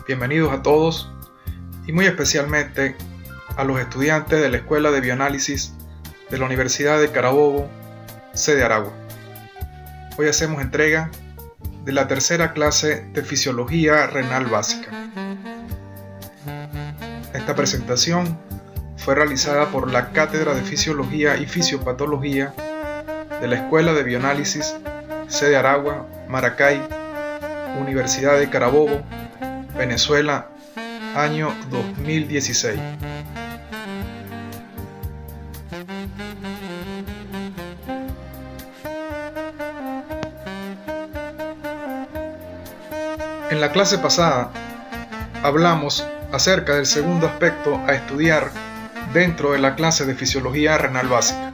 Bienvenidos a todos y muy especialmente a los estudiantes de la Escuela de Bioanálisis de la Universidad de Carabobo, sede Aragua. Hoy hacemos entrega de la tercera clase de Fisiología Renal Básica. Esta presentación fue realizada por la Cátedra de Fisiología y Fisiopatología de la Escuela de Bioanálisis, sede Aragua, Maracay, Universidad de Carabobo, Venezuela, año 2016. En la clase pasada hablamos acerca del segundo aspecto a estudiar dentro de la clase de Fisiología Renal Básica.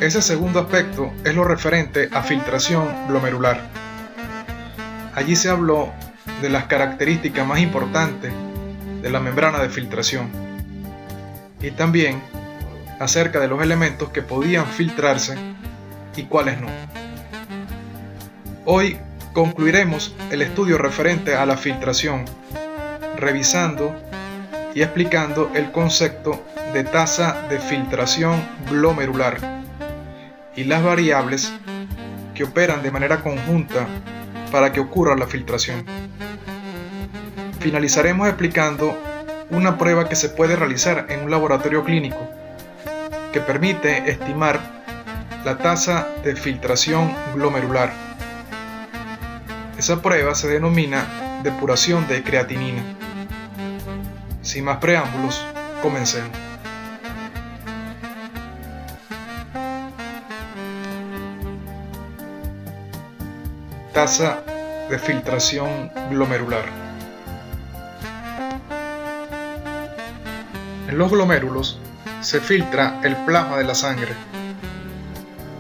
Ese segundo aspecto es lo referente a filtración glomerular. Allí se habló de las características más importantes de la membrana de filtración y también acerca de los elementos que podían filtrarse y cuáles no. Hoy concluiremos el estudio referente a la filtración, revisando y explicando el concepto de tasa de filtración glomerular y las variables que operan de manera conjunta para que ocurra la filtración. Finalizaremos explicando una prueba que se puede realizar en un laboratorio clínico que permite estimar la tasa de filtración glomerular. Esa prueba se denomina depuración de creatinina. Sin más preámbulos, comencemos. Tasa de filtración glomerular. En los glomérulos se filtra el plasma de la sangre.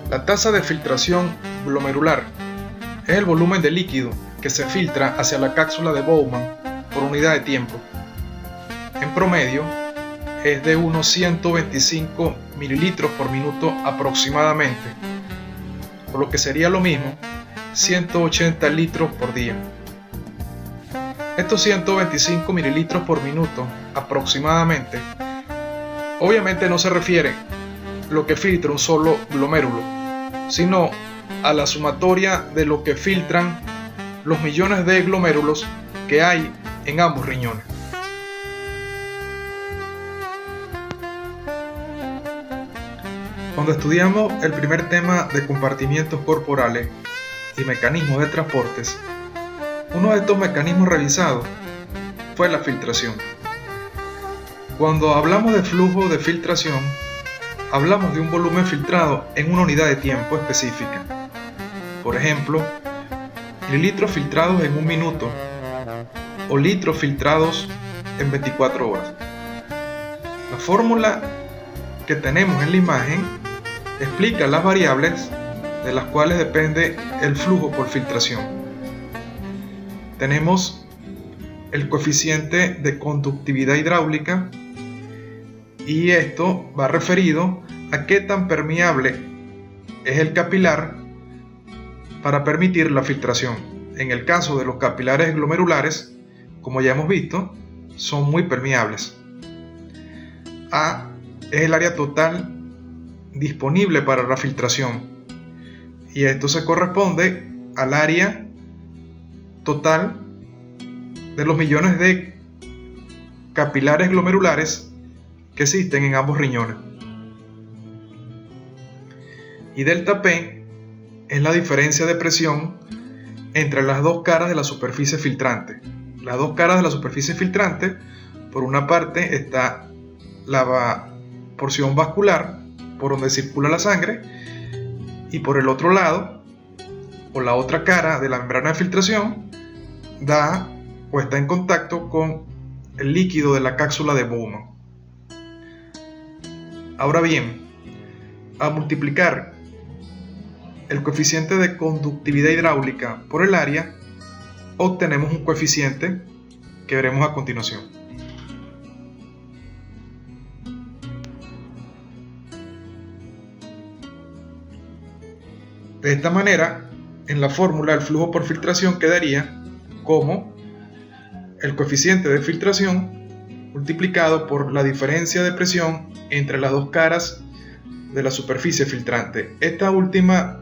La tasa de filtración glomerular es el volumen de líquido que se filtra hacia la cápsula de Bowman por unidad de tiempo. En promedio es de unos 125 mililitros por minuto aproximadamente, por lo que sería lo mismo 180 litros por día. Estos 125 mililitros por minuto aproximadamente obviamente no se refiere lo que filtra un solo glomérulo, sino a la sumatoria de lo que filtran los millones de glomérulos que hay en ambos riñones. Cuando estudiamos el primer tema de compartimientos corporales y mecanismos de transportes, uno de estos mecanismos revisados fue la filtración. Cuando hablamos de flujo de filtración, hablamos de un volumen filtrado en una unidad de tiempo específica. Por ejemplo, mililitros filtrados en un minuto o litros filtrados en 24 horas. La fórmula que tenemos en la imagen explica las variables de las cuales depende el flujo por filtración. Tenemos el coeficiente de conductividad hidráulica y esto va referido a qué tan permeable es el capilar para permitir la filtración. En el caso de los capilares glomerulares, como ya hemos visto, son muy permeables. A es el área total disponible para la filtración y esto se corresponde al área total de los millones de capilares glomerulares que existen en ambos riñones. Y delta P es la diferencia de presión entre las dos caras de la superficie filtrante. Las dos caras de la superficie filtrante, por una parte está la porción vascular, por donde circula la sangre, y por el otro lado, o la otra cara de la membrana de filtración, da o está en contacto con el líquido de la cápsula de Bowman. Ahora bien, al multiplicar el coeficiente de conductividad hidráulica por el área, obtenemos un coeficiente que veremos a continuación. De esta manera, en la fórmula el flujo por filtración quedaría como el coeficiente de filtración multiplicado por la diferencia de presión entre las dos caras de la superficie filtrante. Esta última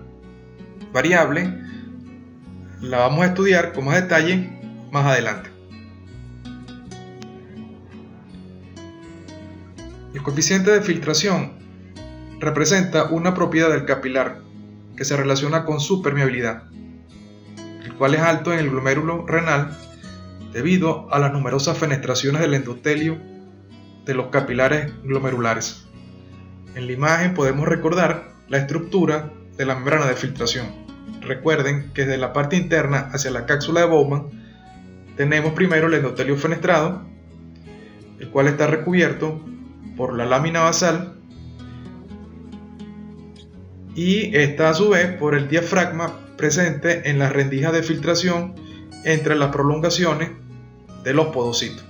variable la vamos a estudiar con más detalle más adelante. El coeficiente de filtración representa una propiedad del capilar que se relaciona con su permeabilidad, el cual es alto en el glomérulo renal debido a las numerosas fenestraciones del endotelio de los capilares glomerulares. En la imagen podemos recordar la estructura de la membrana de filtración. Recuerden que desde la parte interna hacia la cápsula de Bowman tenemos primero el endotelio fenestrado, el cual está recubierto por la lámina basal y esta a su vez por el diafragma presente en las rendijas de filtración entre las prolongaciones de los podocitos.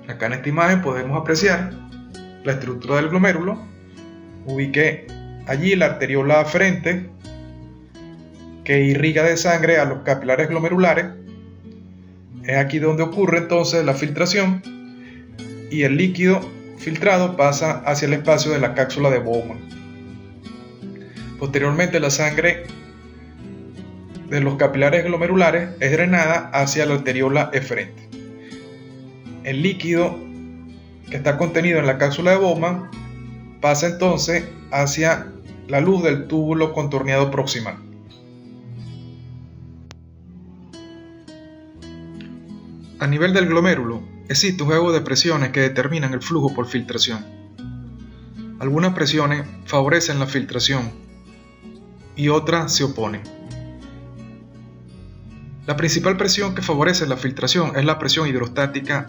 Acá en esta imagen podemos apreciar la estructura del glomérulo. Ubiqué allí la arteriola aferente que irriga de sangre a los capilares glomerulares. Es aquí donde ocurre entonces la filtración y el líquido filtrado pasa hacia el espacio de la cápsula de Bowman. Posteriormente la sangre de los capilares glomerulares es drenada hacia la arteriola eferente. El líquido que está contenido en la cápsula de Bowman pasa entonces hacia la luz del túbulo contorneado proximal. A nivel del glomérulo existe un juego de presiones que determinan el flujo por filtración. Algunas presiones favorecen la filtración y otras se oponen. La principal presión que favorece la filtración es la presión hidrostática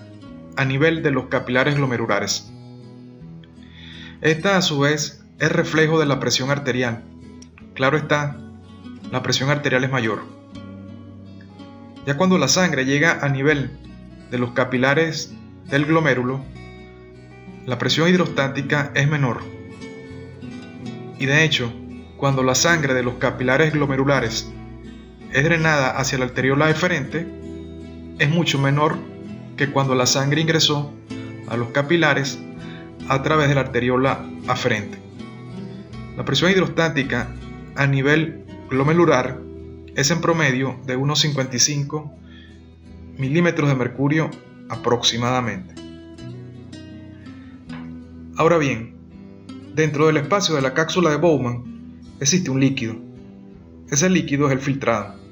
a nivel de los capilares glomerulares. Esta a su vez es reflejo de la presión arterial. Claro está, la presión arterial es mayor. Ya cuando la sangre llega a nivel de los capilares del glomérulo, la presión hidrostática es menor. Y de hecho, cuando la sangre de los capilares glomerulares es drenada hacia la arteriola eferente, es mucho menor que cuando la sangre ingresó a los capilares a través de la arteriola aferente. La presión hidrostática a nivel glomerular es en promedio de unos 55 milímetros de mercurio aproximadamente. Ahora bien, dentro del espacio de la cápsula de Bowman existe un líquido. Ese líquido es el filtrado.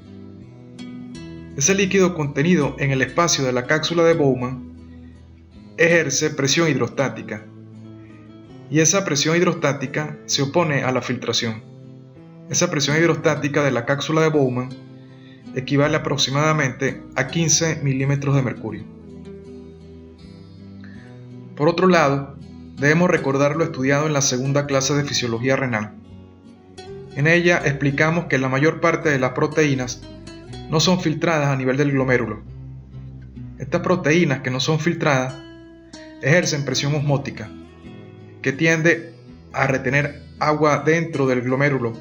Ese líquido contenido en el espacio de la cápsula de Bowman ejerce presión hidrostática y esa presión hidrostática se opone a la filtración. Esa presión hidrostática de la cápsula de Bowman equivale aproximadamente a 15 milímetros de mercurio. Por otro lado, debemos recordar lo estudiado en la segunda clase de fisiología renal. En ella explicamos que la mayor parte de las proteínas no son filtradas a nivel del glomérulo. Estas proteínas que no son filtradas ejercen presión osmótica, que tiende a retener agua dentro del glomérulo.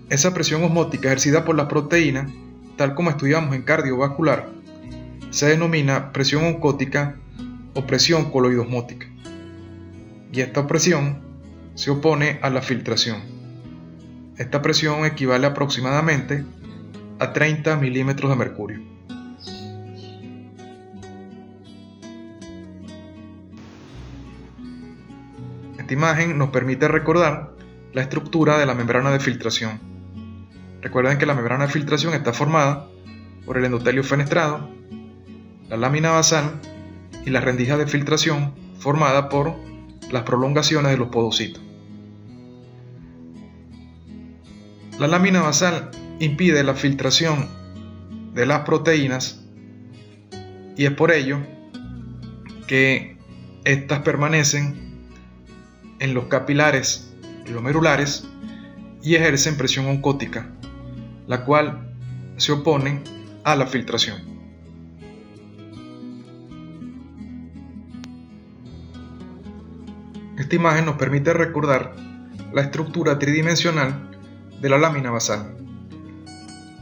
Esa presión osmótica ejercida por las proteínas, tal como estudiamos en cardiovascular, se denomina presión oncótica o presión coloidosmótica. Y esta presión se opone a la filtración. Esta presión equivale aproximadamente a 30 milímetros de mercurio. Esta imagen nos permite recordar la estructura de la membrana de filtración. Recuerden que la membrana de filtración está formada por el endotelio fenestrado, la lámina basal y la rendija de filtración formada por las prolongaciones de los podocitos. La lámina basal impide la filtración de las proteínas y es por ello que éstas permanecen en los capilares glomerulares y ejercen presión oncótica, la cual se opone a la filtración. Esta imagen nos permite recordar la estructura tridimensional de la lámina basal.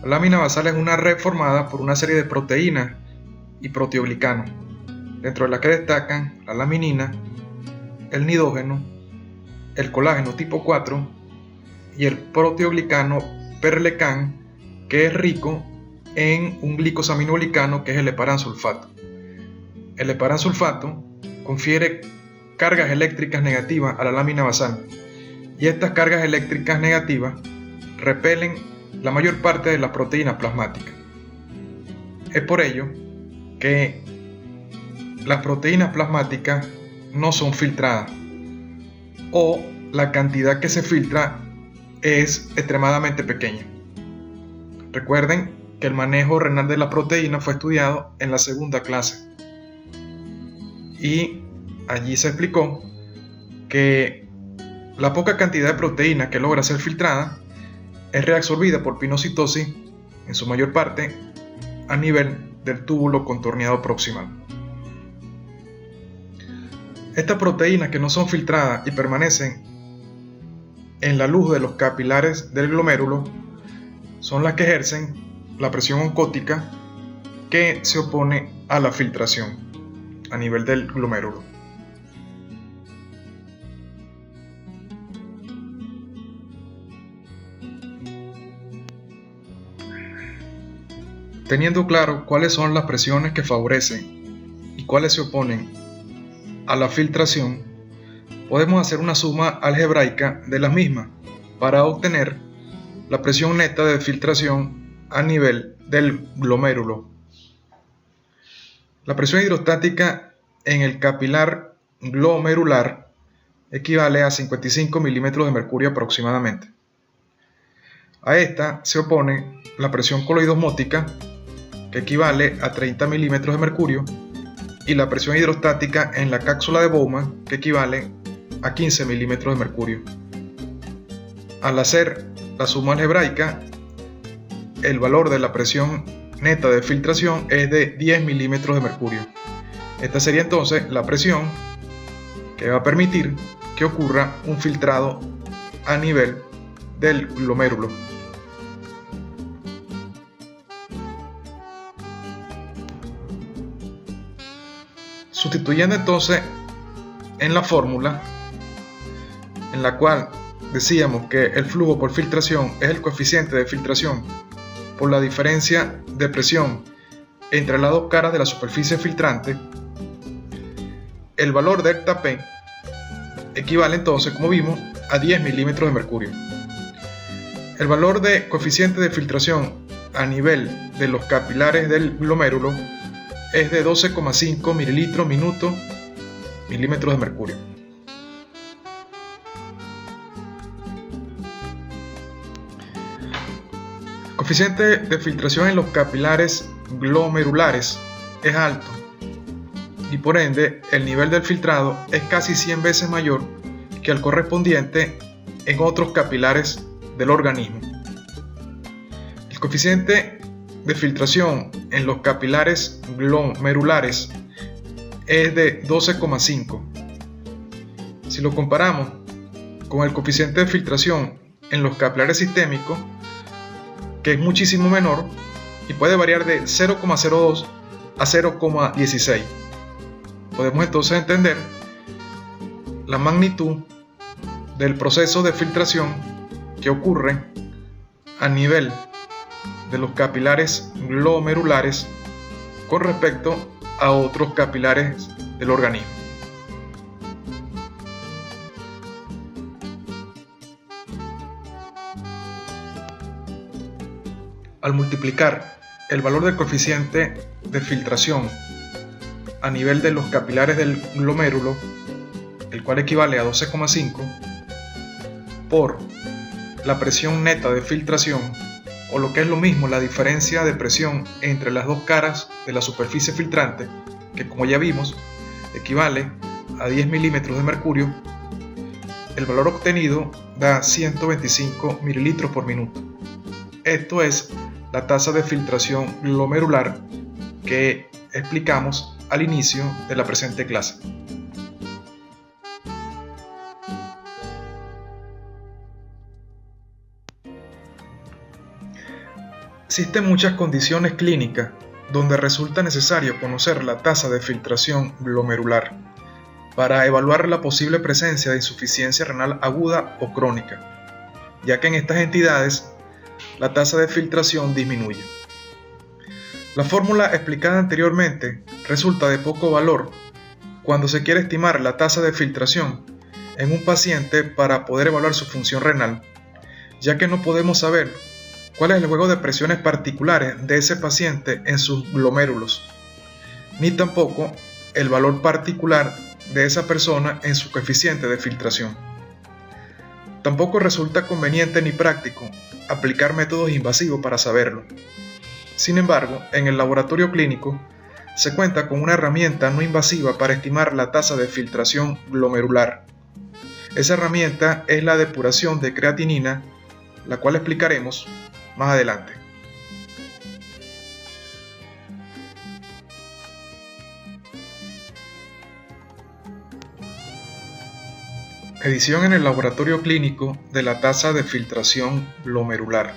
La lámina basal es una red formada por una serie de proteínas y proteoglicanos, dentro de la que destacan la laminina, el nidógeno, el colágeno tipo 4 y el proteoglicano perlecan, que es rico en un glicosaminoglicano que es el heparansulfato. El heparansulfato confiere cargas eléctricas negativas a la lámina basal, y estas cargas eléctricas negativas repelen la mayor parte de las proteínas plasmáticas. Es por ello que las proteínas plasmáticas no son filtradas, o la cantidad que se filtra es extremadamente pequeña. Recuerden que el manejo renal de la proteína fue estudiado en la segunda clase, y allí se explicó que la poca cantidad de proteína que logra ser filtrada es reabsorbida por pinocitosis, en su mayor parte a nivel del túbulo contorneado proximal. Estas proteínas que no son filtradas y permanecen en la luz de los capilares del glomérulo son las que ejercen la presión oncótica que se opone a la filtración a nivel del glomérulo. Teniendo claro cuáles son las presiones que favorecen y cuáles se oponen a la filtración, podemos hacer una suma algebraica de las mismas para obtener la presión neta de filtración a nivel del glomérulo. La presión hidrostática en el capilar glomerular equivale a 55 milímetros de mercurio aproximadamente. A esta se opone la presión coloidosmótica, que equivale a 30 milímetros de mercurio, y la presión hidrostática en la cápsula de Bowman, que equivale a 15 milímetros de mercurio. Al hacer la suma algebraica, el valor de la presión neta de filtración es de 10 milímetros de mercurio. Esta sería entonces la presión que va a permitir que ocurra un filtrado a nivel del glomérulo. Sustituyendo entonces en la fórmula, en la cual decíamos que el flujo por filtración es el coeficiente de filtración por la diferencia de presión entre las dos caras de la superficie filtrante, el valor delta P equivale entonces, como vimos, a 10 milímetros de mercurio. El valor de coeficiente de filtración a nivel de los capilares del glomérulo es de 12,5 mililitros minuto milímetros de mercurio. El coeficiente de filtración en los capilares glomerulares es alto, y por ende el nivel del filtrado es casi 100 veces mayor que el correspondiente en otros capilares del organismo. El coeficiente de filtración en los capilares glomerulares es de 12,5. Si lo comparamos con el coeficiente de filtración en los capilares sistémicos, que es muchísimo menor y puede variar de 0,02 a 0,16, podemos entonces entender la magnitud del proceso de filtración que ocurre a nivel de los capilares glomerulares con respecto a otros capilares del organismo. Al multiplicar el valor del coeficiente de filtración a nivel de los capilares del glomérulo, el cual equivale a 12,5, por la presión neta de filtración, o lo que es lo mismo, la diferencia de presión entre las dos caras de la superficie filtrante, que como ya vimos equivale a 10 milímetros de mercurio, el valor obtenido da 125 mililitros por minuto. Esto es la tasa de filtración glomerular que explicamos al inicio de la presente clase. Existen muchas condiciones clínicas donde resulta necesario conocer la tasa de filtración glomerular para evaluar la posible presencia de insuficiencia renal aguda o crónica, ya que en estas entidades la tasa de filtración disminuye. La fórmula explicada anteriormente resulta de poco valor cuando se quiere estimar la tasa de filtración en un paciente para poder evaluar su función renal, ya que no podemos saber cuál es el juego de presiones particulares de ese paciente en sus glomérulos, ni tampoco el valor particular de esa persona en su coeficiente de filtración. Tampoco resulta conveniente ni práctico aplicar métodos invasivos para saberlo. Sin embargo, en el laboratorio clínico se cuenta con una herramienta no invasiva para estimar la tasa de filtración glomerular. Esa herramienta es la depuración de creatinina, la cual explicaremos más adelante. Medición en el laboratorio clínico de la tasa de filtración glomerular.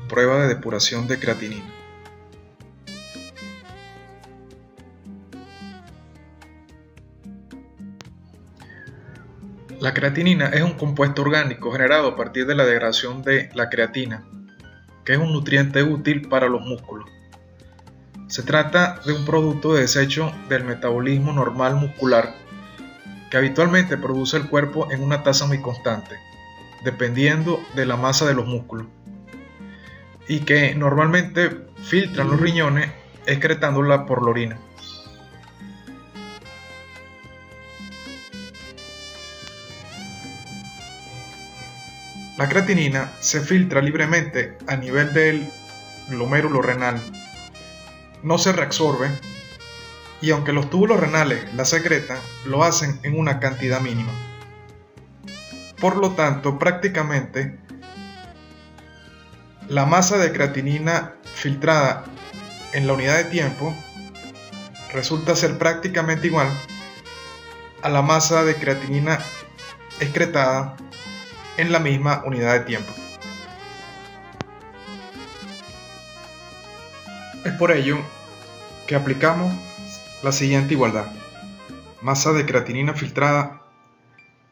Prueba de depuración de creatinina. La creatinina es un compuesto orgánico generado a partir de la degradación de la creatina, que es un nutriente útil para los músculos. Se trata de un producto de desecho del metabolismo normal muscular que habitualmente produce el cuerpo en una tasa muy constante, dependiendo de la masa de los músculos, y que normalmente filtran los riñones excretándola por la orina. La creatinina se filtra libremente a nivel del glomérulo renal, no se reabsorbe y aunque los túbulos renales la secretan, lo hacen en una cantidad mínima. Por lo tanto, prácticamente la masa de creatinina filtrada en la unidad de tiempo resulta ser prácticamente igual a la masa de creatinina excretada en la misma unidad de tiempo. Es por ello que aplicamos la siguiente igualdad. Masa de creatinina filtrada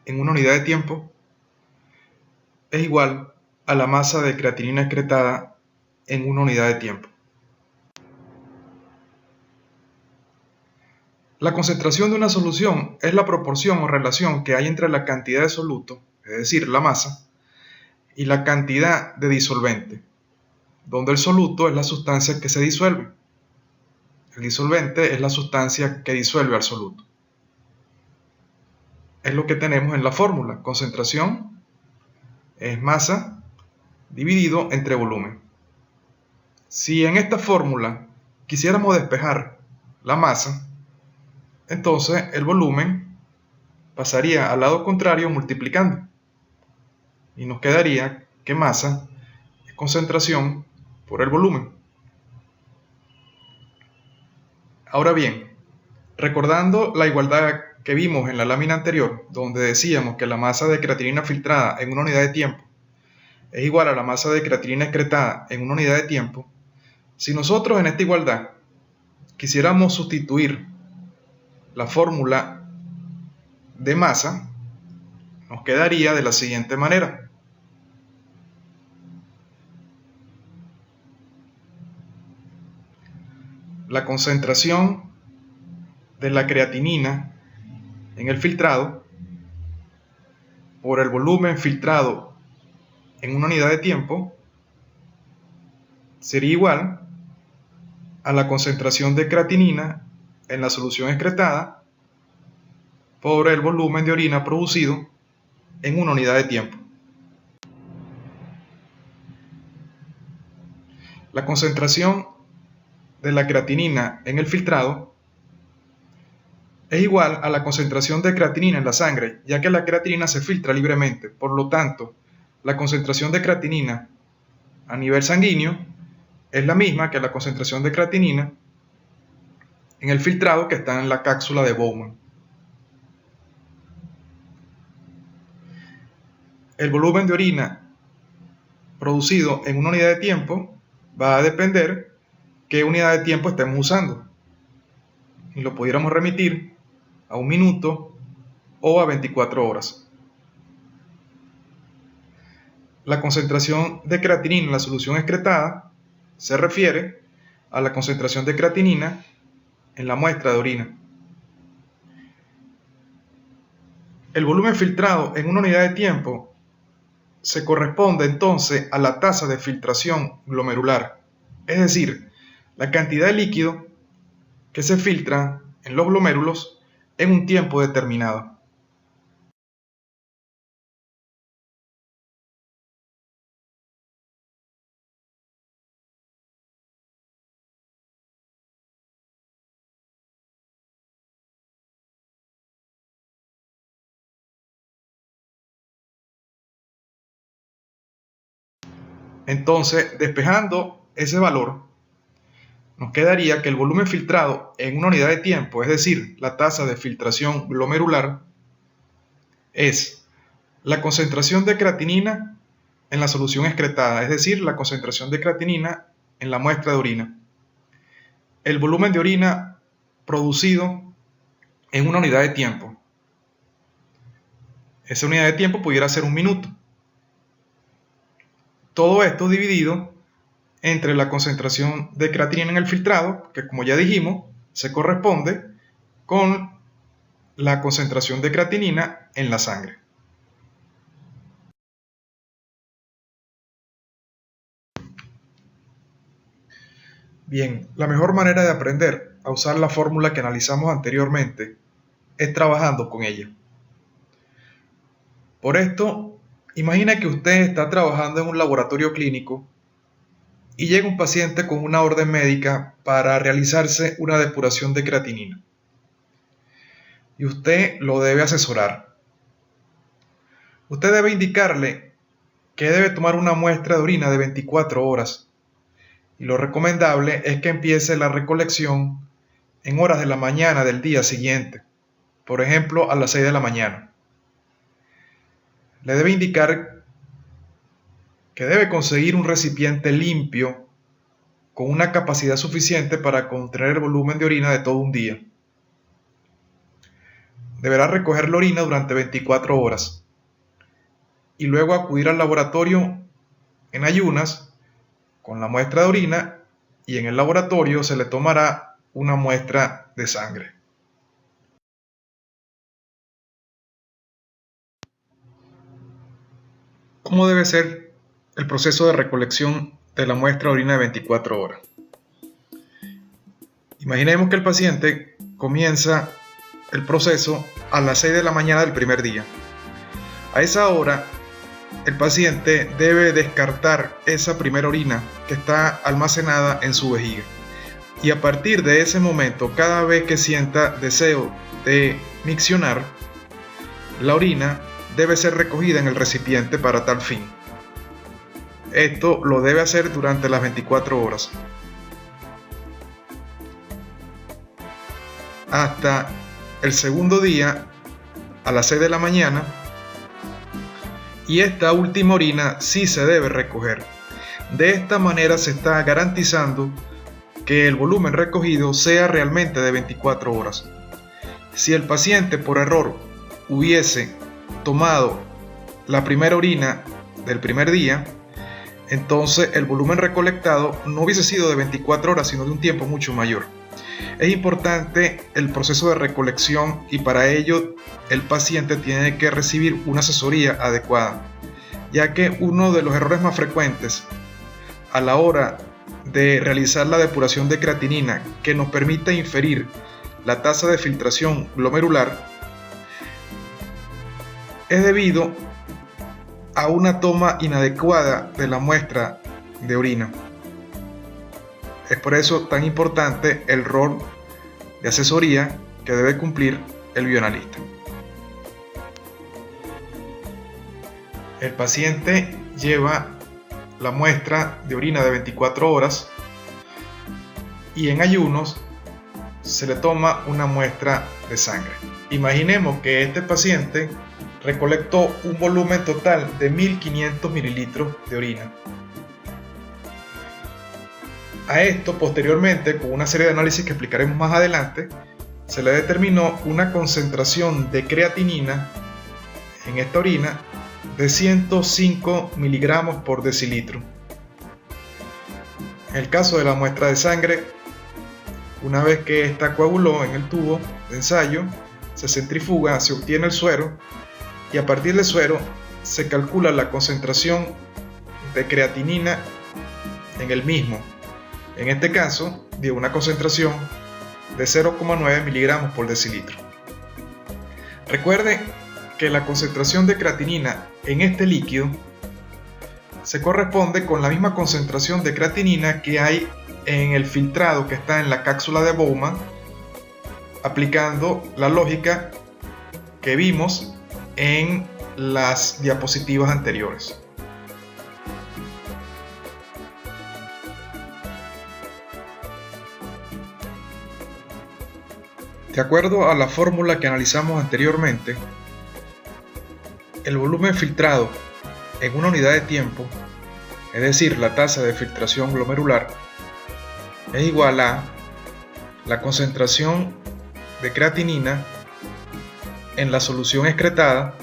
en una unidad de tiempo es igual a la masa de creatinina excretada en una unidad de tiempo. La concentración de una solución es la proporción o relación que hay entre la cantidad de soluto, es decir, la masa, y la cantidad de disolvente, donde el soluto es la sustancia que se disuelve. El disolvente es la sustancia que disuelve al soluto. Es lo que tenemos en la fórmula. Concentración es masa dividido entre volumen. Si en esta fórmula quisiéramos despejar la masa, entonces el volumen pasaría al lado contrario multiplicando. Y nos quedaría que masa es concentración por el volumen. Ahora bien, recordando la igualdad que vimos en la lámina anterior, donde decíamos que la masa de creatinina filtrada en una unidad de tiempo es igual a la masa de creatinina excretada en una unidad de tiempo, si nosotros en esta igualdad quisiéramos sustituir la fórmula de masa, nos quedaría de la siguiente manera. La concentración de la creatinina en el filtrado por el volumen filtrado en una unidad de tiempo sería igual a la concentración de creatinina en la solución excretada por el volumen de orina producido en una unidad de tiempo. La concentración de la creatinina en el filtrado es igual a la concentración de creatinina en la sangre, ya que la creatinina se filtra libremente. Por lo tanto, la concentración de creatinina a nivel sanguíneo es la misma que la concentración de creatinina en el filtrado que está en la cápsula de Bowman. El volumen de orina producido en una unidad de tiempo va a depender qué unidad de tiempo estemos usando y lo pudiéramos remitir a 1 minuto o a 24 horas. La concentración de creatinina en la solución excretada se refiere a la concentración de creatinina en la muestra de orina. El volumen filtrado en una unidad de tiempo se corresponde entonces a la tasa de filtración glomerular, es decir, la cantidad de líquido que se filtra en los glomérulos en un tiempo determinado. Entonces, despejando ese valor, nos quedaría que el volumen filtrado en una unidad de tiempo, es decir, la tasa de filtración glomerular, es la concentración de creatinina en la solución excretada, es decir, la concentración de creatinina en la muestra de orina, el volumen de orina producido en una unidad de tiempo. Esa unidad de tiempo pudiera ser 1 minuto. Todo esto dividido entre la concentración de creatinina en el filtrado, que como ya dijimos, se corresponde con la concentración de creatinina en la sangre. Bien, la mejor manera de aprender a usar la fórmula que analizamos anteriormente es trabajando con ella. Por esto, imagina que usted está trabajando en un laboratorio clínico y llega un paciente con una orden médica para realizarse una depuración de creatinina. Y usted lo debe asesorar. Usted debe indicarle que debe tomar una muestra de orina de 24 horas. Y lo recomendable es que empiece la recolección en horas de la mañana del día siguiente, por ejemplo a las 6 de la mañana. Le debe indicar que debe conseguir un recipiente limpio con una capacidad suficiente para contener el volumen de orina de todo un día. Deberá recoger la orina durante 24 horas y luego acudir al laboratorio en ayunas con la muestra de orina y en el laboratorio se le tomará una muestra de sangre. ¿Cómo debe ser el proceso de recolección de la muestra de orina de 24 horas? Imaginemos que el paciente comienza el proceso a las 6 de la mañana del primer día. A esa hora, el paciente debe descartar esa primera orina que está almacenada en su vejiga. Y a partir de ese momento, cada vez que sienta deseo de miccionar, la orina debe ser recogida en el recipiente para tal fin. Esto lo debe hacer durante las 24 horas. Hasta el segundo día, a las 6 de la mañana, y esta última orina sí se debe recoger. De esta manera se está garantizando que el volumen recogido sea realmente de 24 horas. Si el paciente por error hubiese tomado la primera orina del primer día, entonces el volumen recolectado no hubiese sido de 24 horas, sino de un tiempo mucho mayor. Es importante el proceso de recolección y para ello el paciente tiene que recibir una asesoría adecuada, ya que uno de los errores más frecuentes a la hora de realizar la depuración de creatinina que nos permite inferir la tasa de filtración glomerular es debido a una toma inadecuada de la muestra de orina. Es por eso tan importante el rol de asesoría que debe cumplir el bioanalista. El paciente lleva la muestra de orina de 24 horas y en ayunos se le toma una muestra de sangre. Imaginemos que este paciente recolectó un volumen total de 1500 mililitros de orina. A esto, posteriormente, con una serie de análisis que explicaremos más adelante, se le determinó una concentración de creatinina en esta orina de 105 miligramos por decilitro. En el caso de la muestra de sangre, una vez que esta coaguló en el tubo de ensayo, se centrifuga, se obtiene el suero y a partir del suero se calcula la concentración de creatinina en el mismo. En este caso, dio una concentración de 0,9 miligramos por decilitro. Recuerde que la concentración de creatinina en este líquido se corresponde con la misma concentración de creatinina que hay en el filtrado que está en la cápsula de Bowman, aplicando la lógica que vimos en las diapositivas anteriores. De acuerdo a la fórmula que analizamos anteriormente, el volumen filtrado en una unidad de tiempo, es decir, la tasa de filtración glomerular, es igual a la concentración de creatinina en la solución excretada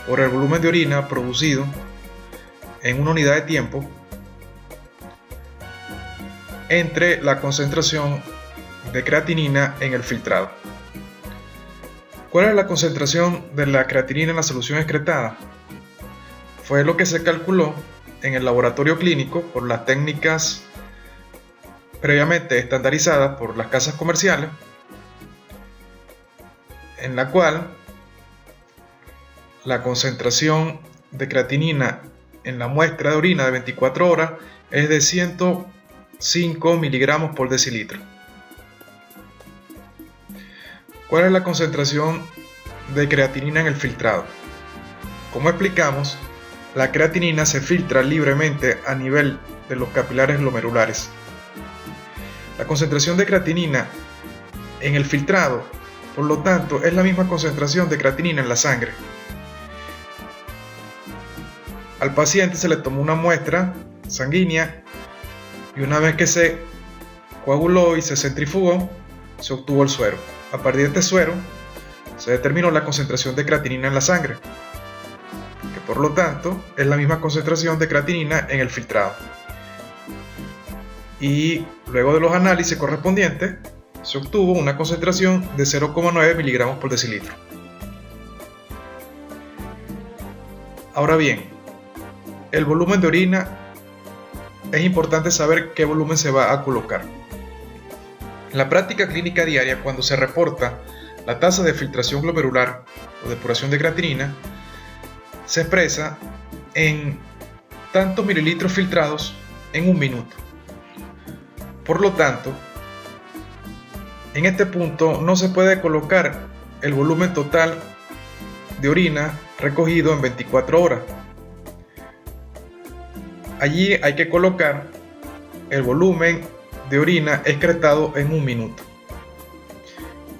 por el volumen de orina producido en una unidad de tiempo entre la concentración de creatinina en el filtrado. ¿Cuál es la concentración de la creatinina en la solución excretada? Fue lo que se calculó en el laboratorio clínico por las técnicas previamente estandarizadas por las casas comerciales, en la cual la concentración de creatinina en la muestra de orina de 24 horas es de 105 miligramos por decilitro. ¿Cuál es la concentración de creatinina en el filtrado? Como explicamos, la creatinina se filtra libremente a nivel de los capilares glomerulares. La concentración de creatinina en el filtrado, por lo tanto, es la misma concentración de creatinina en la sangre. Al paciente se le tomó una muestra sanguínea y una vez que se coaguló y se centrifugó, se obtuvo el suero. A partir de este suero se determinó la concentración de creatinina en la sangre, que por lo tanto es la misma concentración de creatinina en el filtrado. Y luego de los análisis correspondientes se obtuvo una concentración de 0,9 miligramos por decilitro. Ahora bien, el volumen de orina, es importante saber qué volumen se va a colocar. En la práctica clínica diaria, cuando se reporta la tasa de filtración glomerular o depuración de creatinina, se expresa en tantos mililitros filtrados en un minuto. Por lo tanto, en este punto no se puede colocar el volumen total de orina recogido en 24 horas. Allí hay que colocar el volumen de orina excretado en un minuto.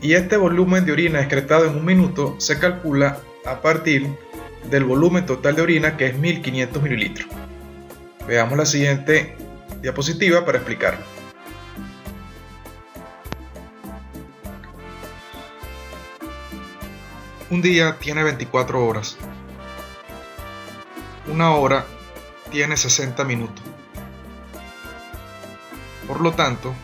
Y este volumen de orina excretado en un minuto se calcula a partir del volumen total de orina, que es 1500 mililitros. Veamos la siguiente diapositiva para explicarlo. Un día tiene 24 horas. Una hora tiene 60 minutos. Por lo tanto,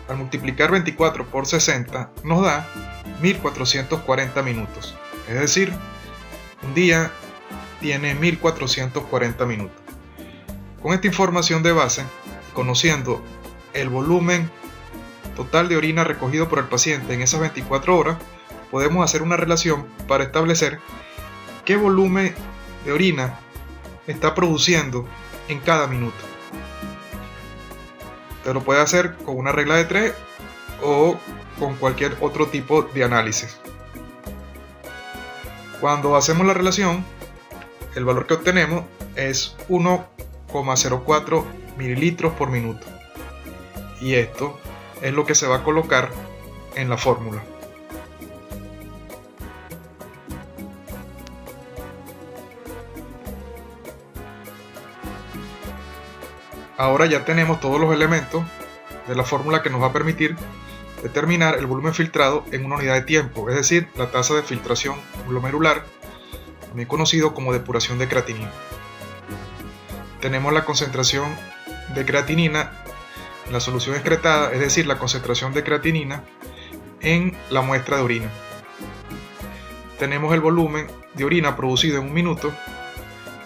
al multiplicar 24 por 60 nos da 1440 minutos. Es decir, un día tiene 1440 minutos. Con esta información de base, conociendo el volumen total de orina recogido por el paciente en esas 24 horas, podemos hacer una relación para establecer qué volumen de orina está produciendo en cada minuto. Te lo puede hacer con una regla de 3 o con cualquier otro tipo de análisis. Cuando hacemos la relación, el valor que obtenemos es 1,04 mililitros por minuto. Y esto es lo que se va a colocar en la fórmula. Ahora ya tenemos todos los elementos de la fórmula que nos va a permitir determinar el volumen filtrado en una unidad de tiempo, es decir, la tasa de filtración glomerular, también conocido como depuración de creatinina. Tenemos la concentración de creatinina en la solución excretada, es decir, la concentración de creatinina en la muestra de orina. Tenemos el volumen de orina producido en un minuto,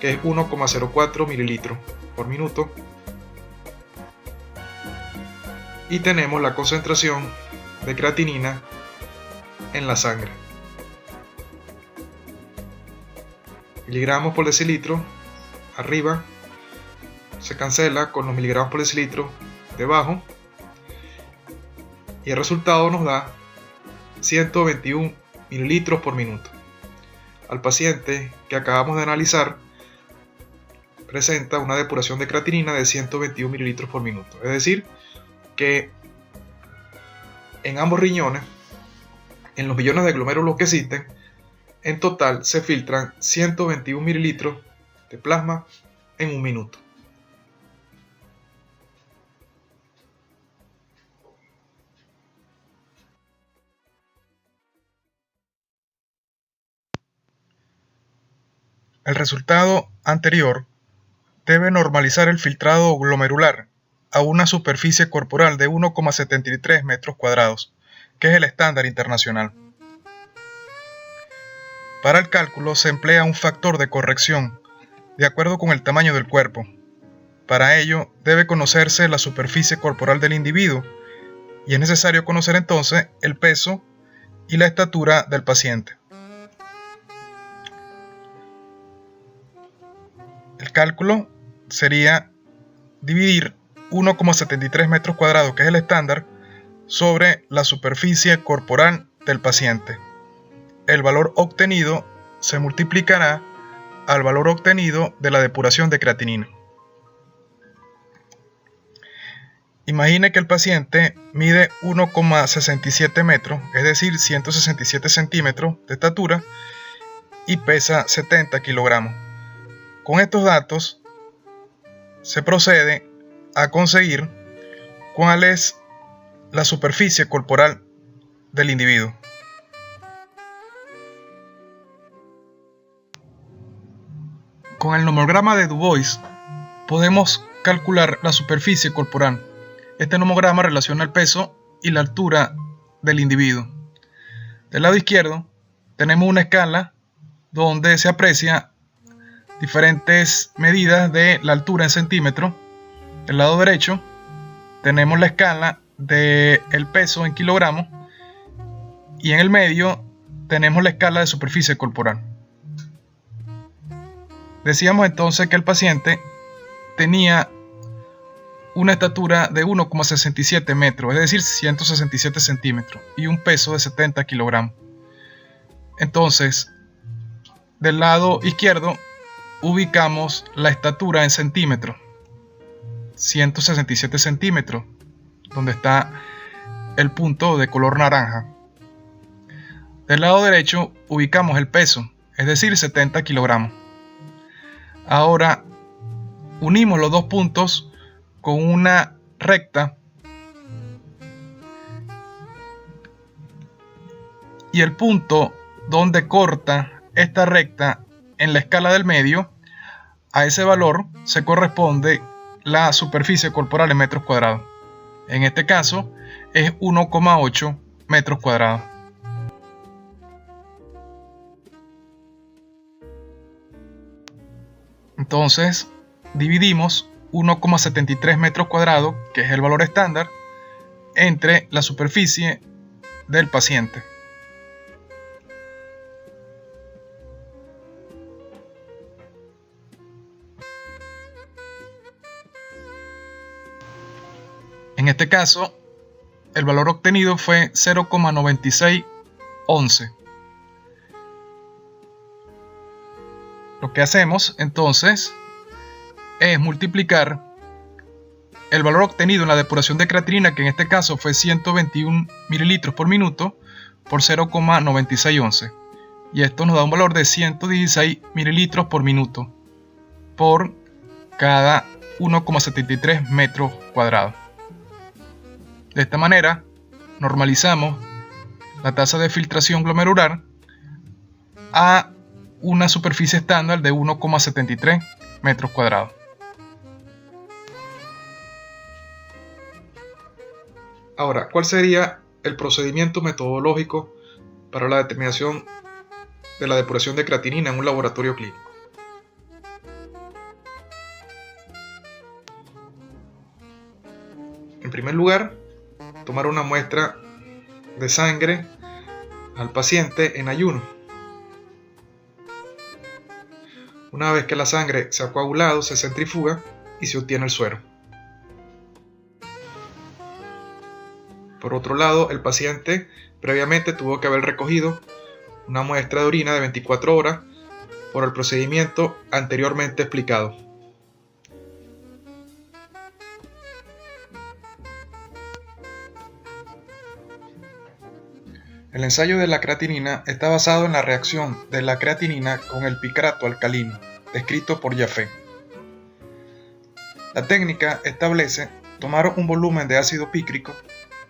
que es 1,04 mililitros por minuto. Y tenemos la concentración de creatinina en la sangre. Miligramos por decilitro arriba se cancela con los miligramos por decilitro debajo y el resultado nos da 121 mililitros por minuto. Al paciente que acabamos de analizar presenta una depuración de creatinina de 121 mililitros por minuto, es decir, que en ambos riñones, en los millones de glomérulos que existen, en total se filtran 121 mililitros de plasma en un minuto. El resultado anterior debe normalizar el filtrado glomerular a una superficie corporal de 1,73 metros cuadrados, que es el estándar internacional. Para el cálculo se emplea un factor de corrección de acuerdo con el tamaño del cuerpo. Para ello debe conocerse la superficie corporal del individuo y es necesario conocer entonces el peso y la estatura del paciente. El cálculo sería dividir 1,73 metros cuadrados, que es el estándar, sobre la superficie corporal del paciente. El valor obtenido se multiplicará al valor obtenido de la depuración de creatinina. Imagine que el paciente mide 1,67 metros, es decir, 167 centímetros de estatura y pesa 70 kilogramos. Con estos datos se procede a conseguir cuál es la superficie corporal del individuo. Con el nomograma de Du Bois podemos calcular la superficie corporal. Este nomograma relaciona el peso y la altura del individuo. Del lado izquierdo tenemos una escala donde se aprecia diferentes medidas de la altura en centímetros. Del lado derecho tenemos la escala del peso en kilogramos y en el medio tenemos la escala de superficie corporal. Decíamos entonces que el paciente tenía una estatura de 1,67 metros, es decir, 167 centímetros y un peso de 70 kilogramos. Entonces, del lado izquierdo ubicamos la estatura en centímetros, 167 centímetros, donde está el punto de color naranja. Del lado derecho ubicamos el peso, es decir, 70 kilogramos. Ahora unimos los dos puntos con una recta y el punto donde corta esta recta en la escala del medio, a ese valor se corresponde la superficie corporal en metros cuadrados. En este caso es 1,8 metros cuadrados. Entonces dividimos 1,73 metros cuadrados, que es el valor estándar, entre la superficie del paciente. En este caso, el valor obtenido fue 0,9611. Lo que hacemos entonces es multiplicar el valor obtenido en la depuración de creatinina, que en este caso fue 121 mililitros por minuto, por 0,9611. Y esto nos da un valor de 116 mililitros por minuto por cada 1,73 metros cuadrados. De esta manera, normalizamos la tasa de filtración glomerular a una superficie estándar de 1,73 metros cuadrados. Ahora, ¿cuál sería el procedimiento metodológico para la determinación de la depuración de creatinina en un laboratorio clínico? En primer lugar, tomar una muestra de sangre al paciente en ayuno. Una vez que la sangre se ha coagulado, se centrifuga y se obtiene el suero. Por otro lado, el paciente previamente tuvo que haber recogido una muestra de orina de 24 horas por el procedimiento anteriormente explicado. El ensayo de la creatinina está basado en la reacción de la creatinina con el picrato alcalino, descrito por Jaffe. La técnica establece tomar un volumen de ácido pícrico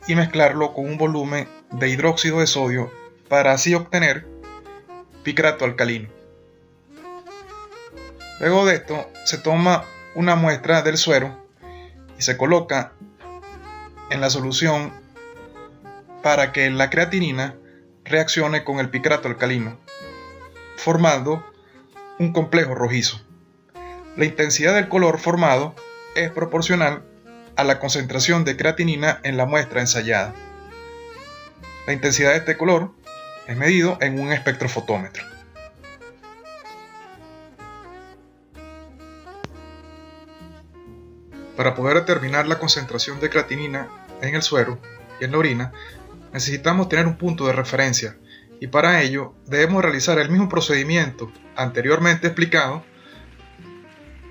y mezclarlo con un volumen de hidróxido de sodio para así obtener picrato alcalino. Luego de esto, se toma una muestra del suero y se coloca en la solución para que la creatinina reaccione con el picrato alcalino, formando un complejo rojizo. La intensidad del color formado es proporcional a la concentración de creatinina en la muestra ensayada. La intensidad de este color es medido en un espectrofotómetro. Para poder determinar la concentración de creatinina en el suero y en la orina, necesitamos tener un punto de referencia y para ello debemos realizar el mismo procedimiento anteriormente explicado,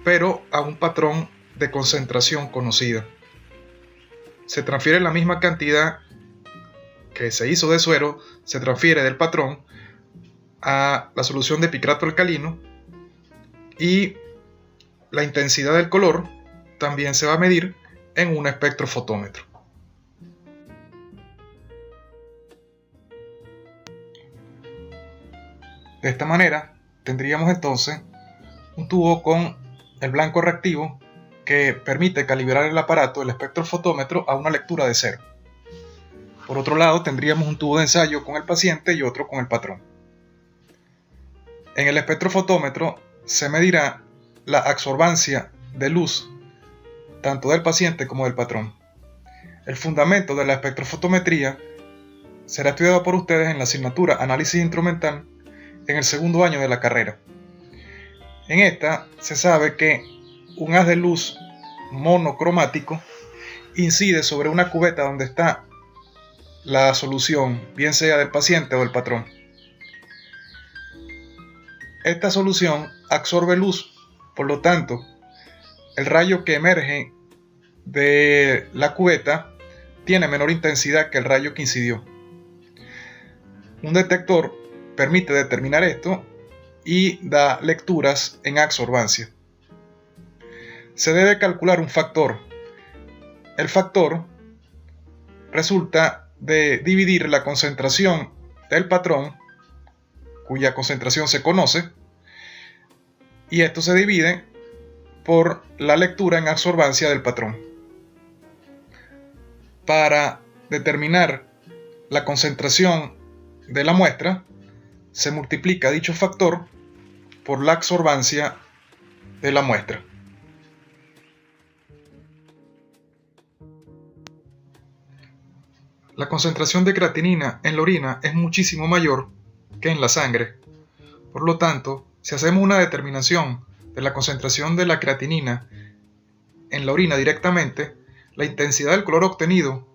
pero a un patrón de concentración conocida. Se transfiere la misma cantidad que se hizo de suero, se transfiere del patrón a la solución de picrato alcalino y la intensidad del color también se va a medir en un espectrofotómetro. De esta manera tendríamos entonces un tubo con el blanco reactivo que permite calibrar el aparato del espectrofotómetro a una lectura de cero. Por otro lado, tendríamos un tubo de ensayo con el paciente y otro con el patrón. En el espectrofotómetro se medirá la absorbancia de luz tanto del paciente como del patrón. El fundamento de la espectrofotometría será estudiado por ustedes en la asignatura Análisis Instrumental en el segundo año de la carrera. En esta se sabe que un haz de luz monocromático incide sobre una cubeta donde está la solución, bien sea del paciente o del patrón. Esta solución absorbe luz, por lo tanto, el rayo que emerge de la cubeta tiene menor intensidad que el rayo que incidió. Un detector permite determinar esto y da lecturas en absorbancia. Se debe calcular un factor. El factor resulta de dividir la concentración del patrón, cuya concentración se conoce, y esto se divide por la lectura en absorbancia del patrón. Para determinar la concentración de la muestra, se multiplica dicho factor por la absorbancia de la muestra. La concentración de creatinina en la orina es muchísimo mayor que en la sangre. Por lo tanto, si hacemos una determinación de la concentración de la creatinina en la orina directamente, la intensidad del color obtenido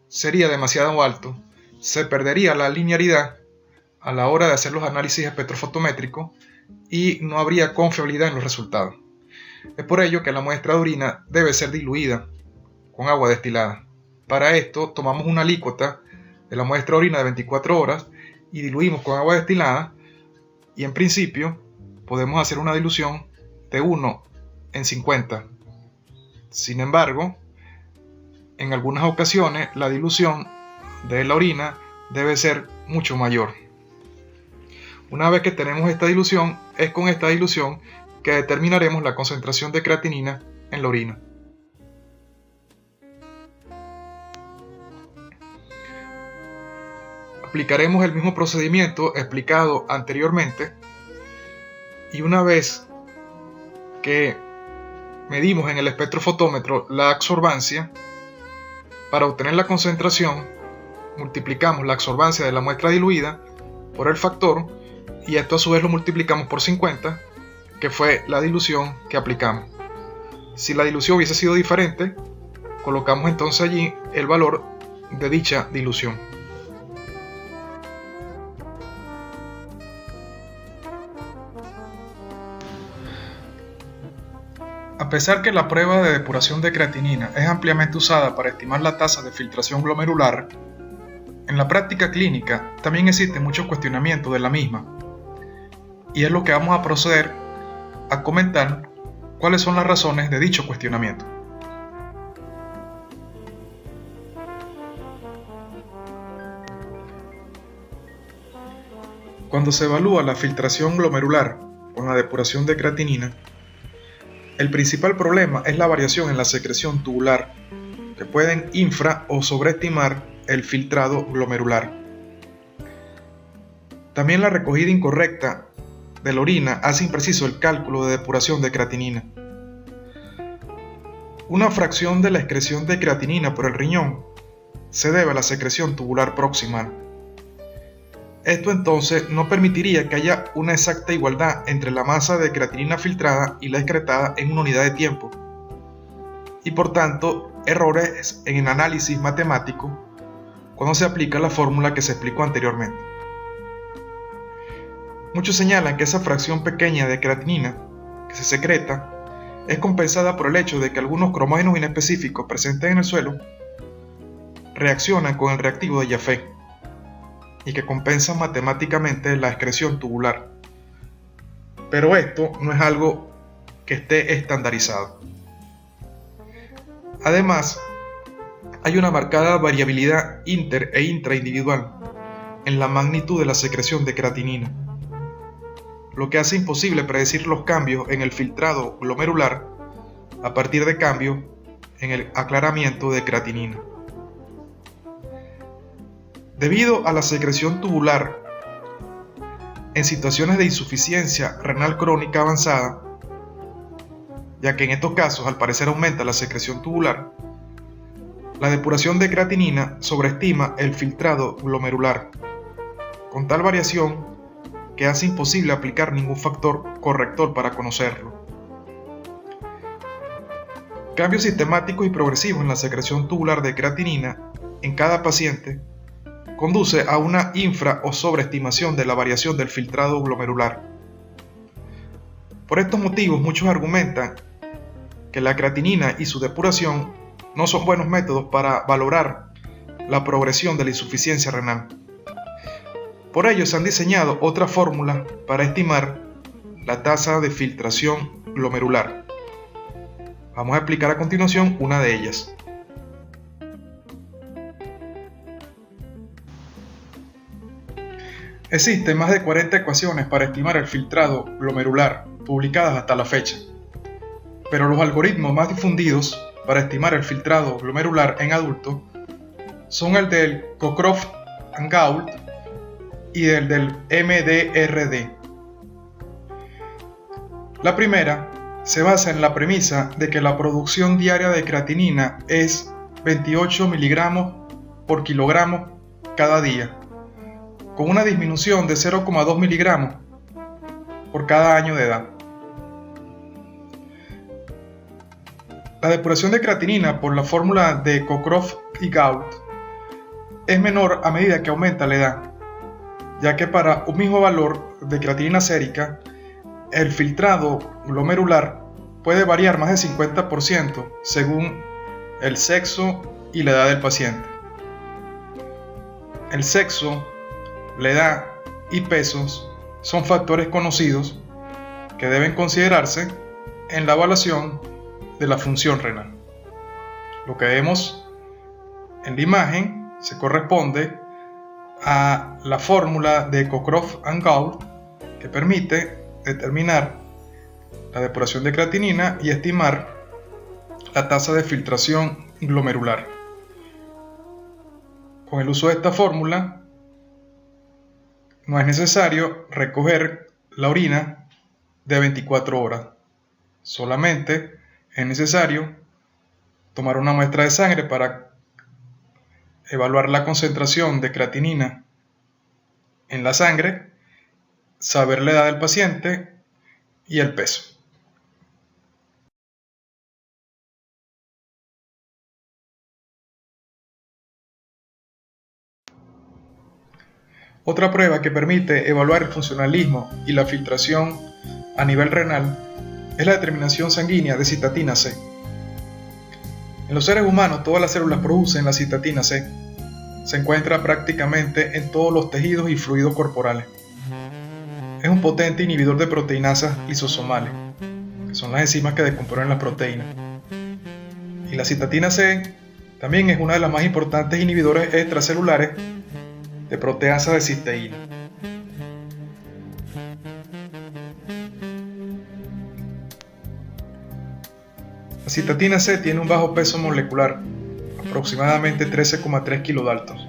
sería demasiado alto, se perdería la linealidad a la hora de hacer los análisis espectrofotométricos y no habría confiabilidad en los resultados. Es por ello que la muestra de orina debe ser diluida con agua destilada. Para esto tomamos una alícuota de la muestra de orina de 24 horas y diluimos con agua destilada y en principio podemos hacer una dilución de 1 en 50 Sin embargo, en algunas ocasiones la dilución de la orina debe ser mucho mayor. Una vez que tenemos esta dilución, es con esta dilución que determinaremos la concentración de creatinina en la orina. Aplicaremos el mismo procedimiento explicado anteriormente y una vez que medimos en el espectrofotómetro la absorbancia, para obtener la concentración multiplicamos la absorbancia de la muestra diluida por el factor y esto a su vez lo multiplicamos por 50, que fue la dilución que aplicamos. Si la dilución hubiese sido diferente, colocamos entonces allí el valor de dicha dilución. A pesar que la prueba de depuración de creatinina es ampliamente usada para estimar la tasa de filtración glomerular, en la práctica clínica también existe mucho cuestionamiento de la misma, y es lo que vamos a proceder a comentar cuáles son las razones de dicho cuestionamiento. Cuando se evalúa la filtración glomerular con la depuración de creatinina, el principal problema es la variación en la secreción tubular, que pueden infra- o sobreestimar el filtrado glomerular. También la recogida incorrecta de la orina hace impreciso el cálculo de depuración de creatinina. Una fracción de la excreción de creatinina por el riñón se debe a la secreción tubular proximal. Esto entonces no permitiría que haya una exacta igualdad entre la masa de creatinina filtrada y la excretada en una unidad de tiempo, y por tanto errores en el análisis matemático cuando se aplica la fórmula que se explicó anteriormente. Muchos señalan que esa fracción pequeña de creatinina que se secreta es compensada por el hecho de que algunos cromógenos inespecíficos presentes en el suelo reaccionan con el reactivo de Jaffe y que compensan matemáticamente la excreción tubular. Pero esto no es algo que esté estandarizado. Además, hay una marcada variabilidad inter- e intraindividual en la magnitud de la secreción de creatinina, lo que hace imposible predecir los cambios en el filtrado glomerular a partir de cambios en el aclaramiento de creatinina. Debido a la secreción tubular, en situaciones de insuficiencia renal crónica avanzada, ya que en estos casos al parecer aumenta la secreción tubular, la depuración de creatinina sobreestima el filtrado glomerular, con tal variación que hace imposible aplicar ningún factor corrector para conocerlo. Cambios sistemáticos y progresivos en la secreción tubular de creatinina en cada paciente conduce a una infra- o sobreestimación de la variación del filtrado glomerular. Por estos motivos, muchos argumentan que la creatinina y su depuración no son buenos métodos para valorar la progresión de la insuficiencia renal. Por ello se han diseñado otras fórmulas para estimar la tasa de filtración glomerular. Vamos a explicar a continuación una de ellas. Existen más de 40 ecuaciones para estimar el filtrado glomerular, publicadas hasta la fecha. Pero los algoritmos más difundidos para estimar el filtrado glomerular en adultos son el del Cockcroft-Gault y el del MDRD. La primera se basa en la premisa de que la producción diaria de creatinina es 28 miligramos por kilogramo cada día, con una disminución de 0,2 miligramos por cada año de edad. La depuración de creatinina por la fórmula de Cockcroft y Gault es menor a medida que aumenta la edad, ya que para un mismo valor de creatinina sérica, el filtrado glomerular puede variar más del 50% según el sexo y la edad del paciente. El sexo, la edad y pesos son factores conocidos que deben considerarse en la evaluación de la función renal. Lo que vemos en la imagen se corresponde a la fórmula de Cockcroft-Gault que permite determinar la depuración de creatinina y estimar la tasa de filtración glomerular. Con el uso de esta fórmula no es necesario recoger la orina de 24 horas. Solamente es necesario tomar una muestra de sangre para evaluar la concentración de creatinina en la sangre, saber la edad del paciente y el peso. Otra prueba que permite evaluar el funcionalismo y la filtración a nivel renal es la determinación sanguínea de citatina C. En los seres humanos todas las células producen la citatina C. Se encuentra prácticamente en todos los tejidos y fluidos corporales. Es un potente inhibidor de proteinasas lisosomales, que son las enzimas que descomponen las proteínas. Y la citatina C también es una de las más importantes inhibidores extracelulares de proteasa de cisteína. La citatina C tiene un bajo peso molecular, aproximadamente 13,3 kilodaltons,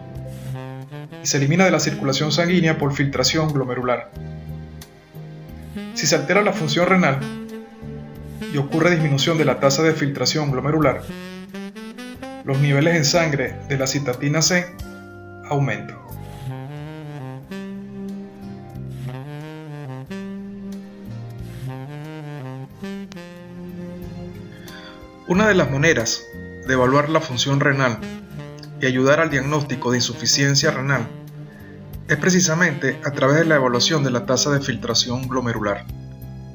y se elimina de la circulación sanguínea por filtración glomerular. Si se altera la función renal y ocurre disminución de la tasa de filtración glomerular, los niveles en sangre de la citatina C aumentan. Una de las maneras de evaluar la función renal y ayudar al diagnóstico de insuficiencia renal es precisamente a través de la evaluación de la tasa de filtración glomerular,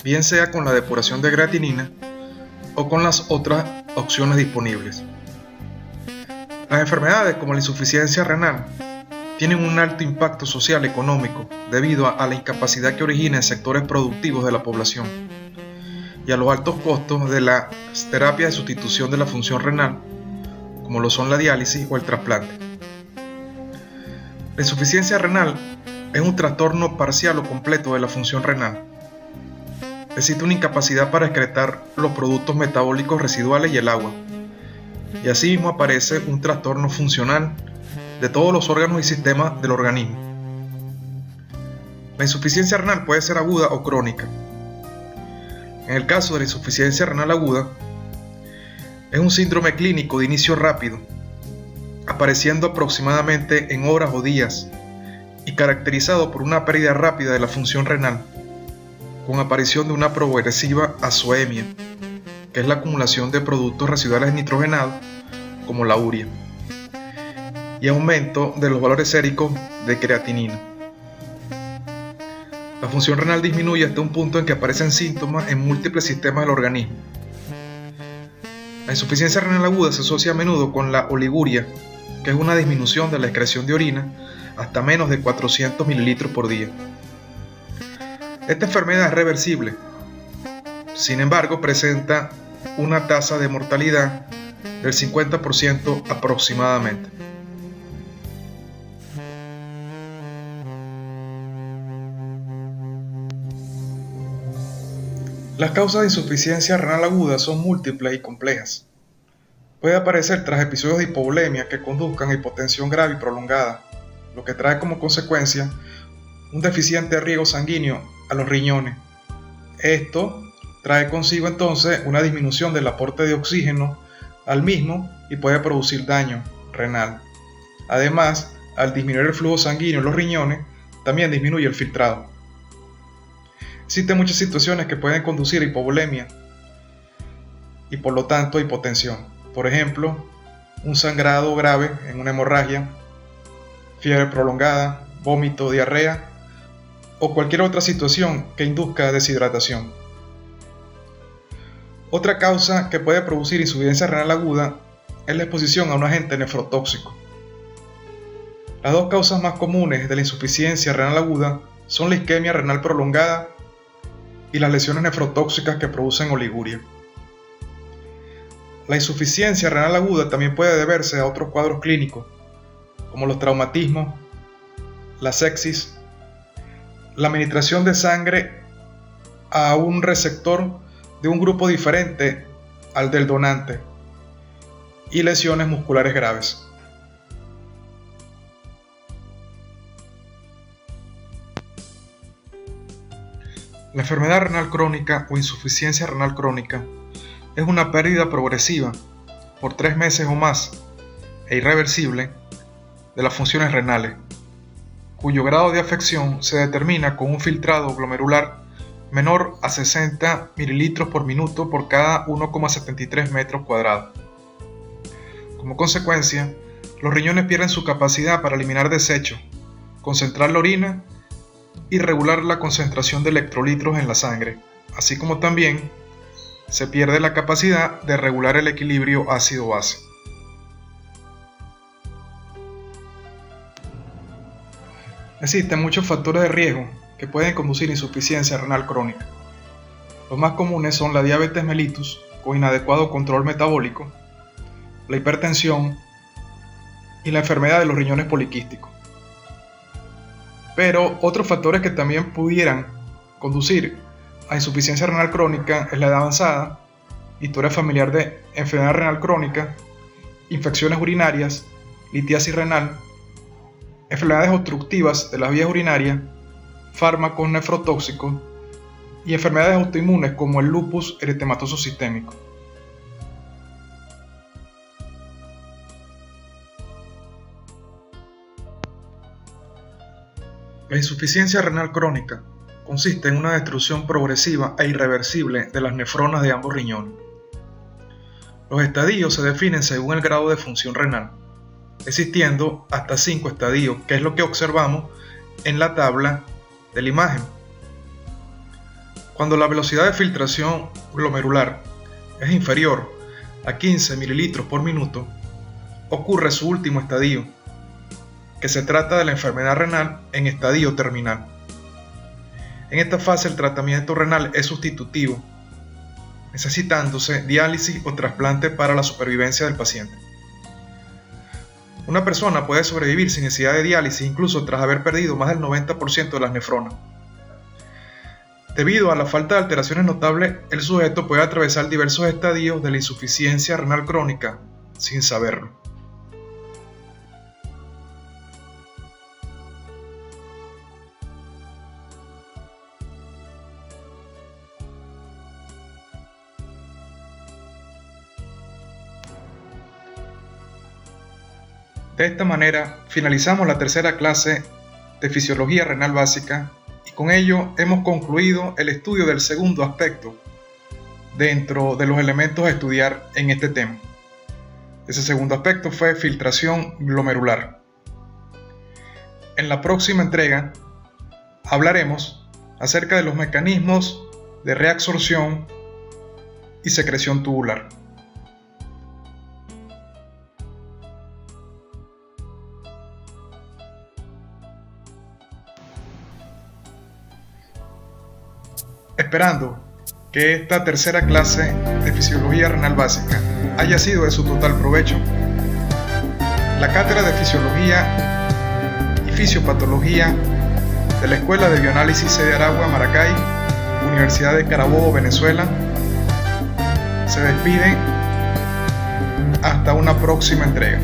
bien sea con la depuración de creatinina o con las otras opciones disponibles. Las enfermedades como la insuficiencia renal tienen un alto impacto social y económico debido a la incapacidad que origina en sectores productivos de la población y a los altos costos de las terapias de sustitución de la función renal, como lo son la diálisis o el trasplante. La insuficiencia renal es un trastorno parcial o completo de la función renal. Existe una incapacidad para excretar los productos metabólicos residuales y el agua, y asimismo aparece un trastorno funcional de todos los órganos y sistemas del organismo. La insuficiencia renal puede ser aguda o crónica. En el caso de la insuficiencia renal aguda, es un síndrome clínico de inicio rápido, apareciendo aproximadamente en horas o días y caracterizado por una pérdida rápida de la función renal, con aparición de una progresiva azoemia, que es la acumulación de productos residuales nitrogenados, como la urea, y aumento de los valores séricos de creatinina. La función renal disminuye hasta un punto en que aparecen síntomas en múltiples sistemas del organismo. La insuficiencia renal aguda se asocia a menudo con la oliguria, que es una disminución de la excreción de orina hasta menos de 400 mililitros por día. Esta enfermedad es reversible, sin embargo presenta una tasa de mortalidad del 50% aproximadamente. Las causas de insuficiencia renal aguda son múltiples y complejas. Puede aparecer tras episodios de hipovolemia que conduzcan a hipotensión grave y prolongada, lo que trae como consecuencia un deficiente riego sanguíneo a los riñones. Esto trae consigo entonces una disminución del aporte de oxígeno al mismo y puede producir daño renal. Además, al disminuir el flujo sanguíneo en los riñones, también disminuye el filtrado. Existen muchas situaciones que pueden conducir a hipovolemia y por lo tanto a hipotensión. Por ejemplo, un sangrado grave en una hemorragia, fiebre prolongada, vómito, diarrea o cualquier otra situación que induzca deshidratación. Otra causa que puede producir insuficiencia renal aguda es la exposición a un agente nefrotóxico. Las dos causas más comunes de la insuficiencia renal aguda son la isquemia renal prolongada y las lesiones nefrotóxicas que producen oliguria. La insuficiencia renal aguda también puede deberse a otros cuadros clínicos, como los traumatismos, la sepsis, la administración de sangre a un receptor de un grupo diferente al del donante y lesiones musculares graves. La enfermedad renal crónica o insuficiencia renal crónica es una pérdida progresiva por 3 meses o más e irreversible de las funciones renales, cuyo grado de afección se determina con un filtrado glomerular menor a 60 ml por minuto por cada 1,73 metros cuadrados. Como consecuencia, los riñones pierden su capacidad para eliminar desechos, concentrar la orina y regular la concentración de electrolitos en la sangre, así como también se pierde la capacidad de regular el equilibrio ácido-base. Existen muchos factores de riesgo que pueden conducir a insuficiencia renal crónica. Los más comunes son la diabetes mellitus con inadecuado control metabólico, la hipertensión y la enfermedad de los riñones poliquísticos. Pero otros factores que también pudieran conducir a insuficiencia renal crónica es la edad avanzada, historia familiar de enfermedad renal crónica, infecciones urinarias, litiasis renal, enfermedades obstructivas de las vías urinarias, fármacos nefrotóxicos y enfermedades autoinmunes como el lupus eritematoso sistémico. La insuficiencia renal crónica consiste en una destrucción progresiva e irreversible de las nefronas de ambos riñones. Los estadios se definen según el grado de función renal, existiendo hasta 5 estadios, que es lo que observamos en la tabla de la imagen. Cuando la velocidad de filtración glomerular es inferior a 15 ml por minuto, ocurre su último estadio, que se trata de la enfermedad renal en estadio terminal. En esta fase el tratamiento renal es sustitutivo, necesitándose diálisis o trasplante para la supervivencia del paciente. Una persona puede sobrevivir sin necesidad de diálisis incluso tras haber perdido más del 90% de las nefronas. Debido a la falta de alteraciones notables, el sujeto puede atravesar diversos estadios de la insuficiencia renal crónica sin saberlo. De esta manera, finalizamos la tercera clase de Fisiología Renal Básica y con ello hemos concluido el estudio del segundo aspecto dentro de los elementos a estudiar en este tema. Ese segundo aspecto fue filtración glomerular. En la próxima entrega hablaremos acerca de los mecanismos de reabsorción y secreción tubular. Esperando que esta tercera clase de Fisiología Renal Básica haya sido de su total provecho, la Cátedra de Fisiología y Fisiopatología de la Escuela de Bioanálisis de Aragua, Maracay, Universidad de Carabobo, Venezuela, se despide hasta una próxima entrega.